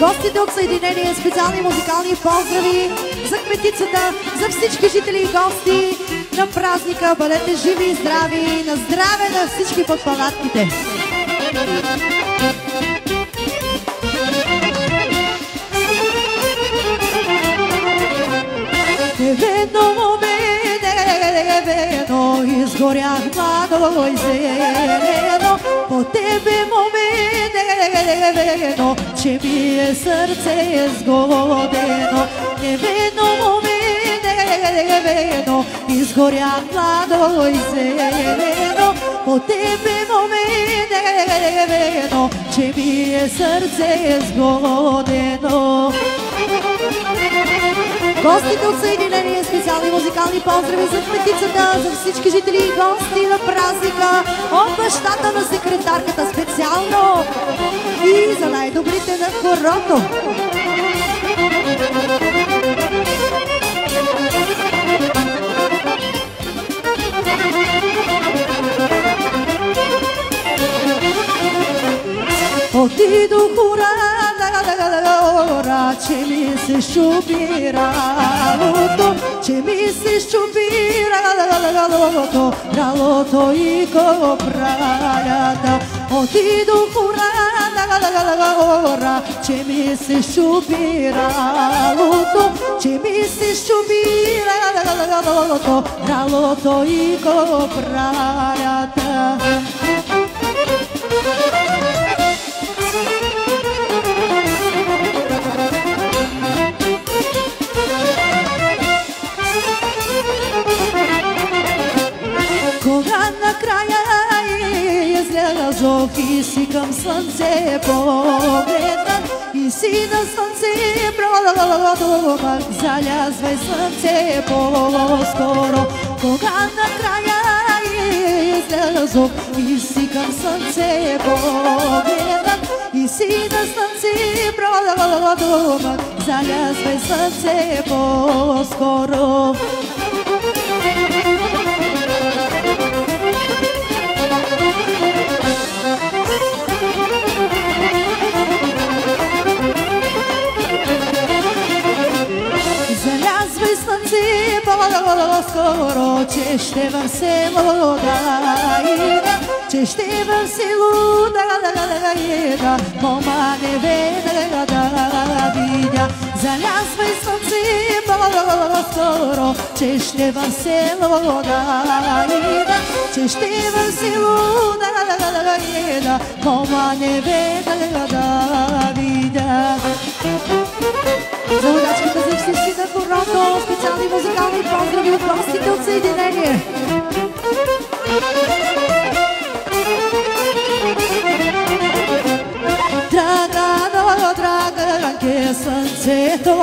гостите от Съединение, специални музикални поздрави за кметицата, за всички жители и гости на празника. Бъдете живи и здрави, на здраве на всички под палатките. Неведно неведно изгорях младо и зелено, по тебе неведно, че ми е сърце сгодено. Неведно неведно изгорях младо и зелено, по тебе неведно, че ми е сърце сгодено. Гостите от Съединение, специални музикални поздрави за кметицата, за всички жители и гости на празника, от бащата на секретарката специално и за най-добрите на хорото. Отидох урана, че ми се щупи ралото, че ми се щупи ралото и копралята. Отидох урана, че ми се щупи ралото, че ми се щупи ралото и копралята. Кога накрая излязох и си към слънце погледнах, и си на слънце продумах, залязвай слънце по-скоро. Кога накрая излязох и си към слънце погледнах, и си на слънце продумах, залязвай слънце по-скоро. Залязвай слънце по-скоро, че ще в село да ида, че ще в село да ида, мома неведа да видя. Залязвай слънце по-скоро, че ще в село да ида, че ще в село да ида, мома неведа да видя. За удачката за всички на хорото, специални музикални поздрави от гостите от Съединение. Драгано, драганке, слънцето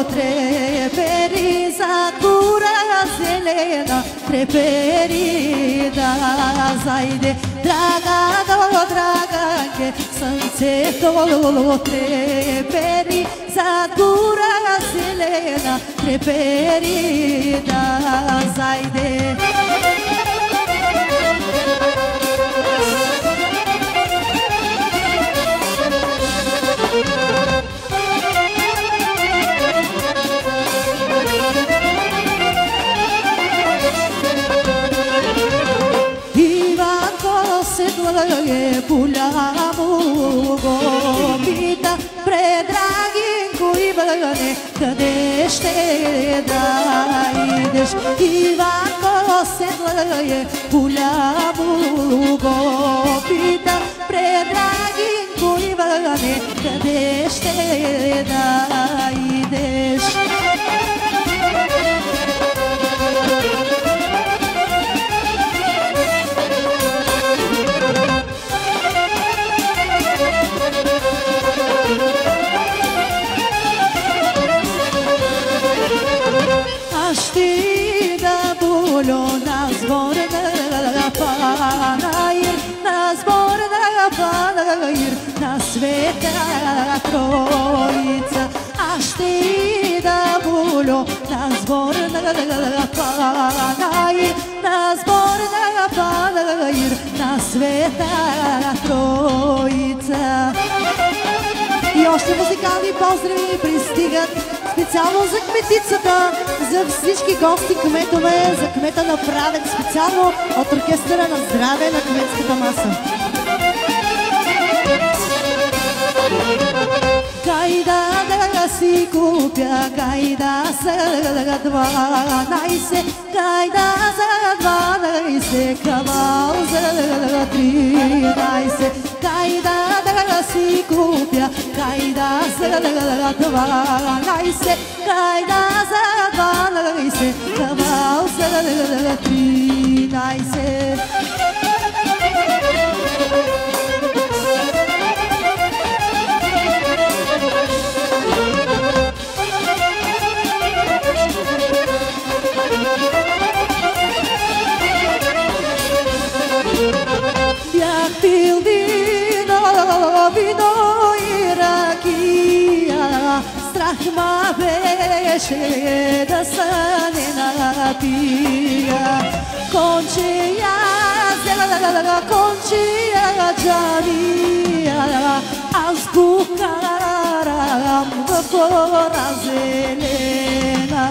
трепери, зад гора зелена трепери да зайде. Драгано, драганке, слънцето трепери, зад гора зелена трепери да зайде. Седлае голямо го пита, предрагинко Иване, къде ще да идеш? Иванко седлае голямо го пита, предрагинко Иване, къде ще да идеш? На сбор на панаир, на сбор на панаир, на Света Троица. Аз ще ида було на сбор на панаир, на сбор на панаир, на Света Троица. И Още музикални поздрави пристигат специално за кметицата, за всички гости, кметове, за кмета на Правец, специално от оркестъра на здраве на кметската маса. Кайда да си купя, кайда за 12, кайда за 12, кавал за 13, кайда да си купя, кайда за 12, кайда за 12, кавал за 13. Бях пил вино и ракия, страх ма беше да се не напия. Кончия джамия, аз го карам в гора зелена.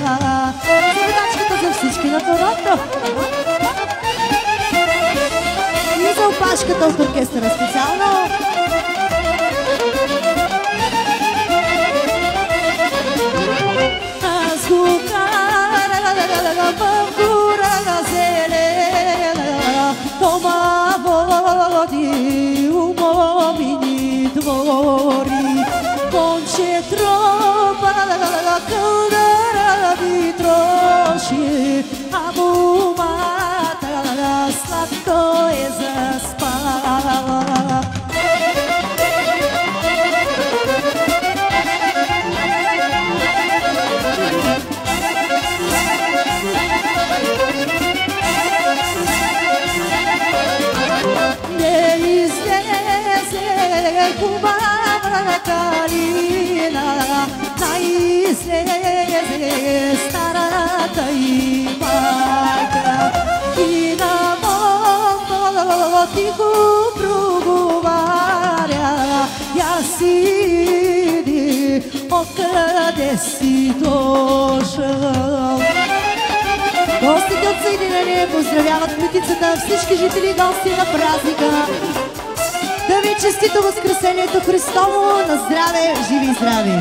Задачката за всички на хората и за опашката от оркестъра специално. Аз го карам в гора зелена, то ма води у момини двори. Конче тропа кълдара ви троши, а мумата сладко е заспала. Не излезе хубава калина, да излезе старата и майка. И на моето тихо проговаря, я сиди, откъде си дошъл. Гостите от Съединение поздравяват кметицата, всички жители и гости на празника. Да ви честито Възкресението Христово, на здраве, живи и здрави!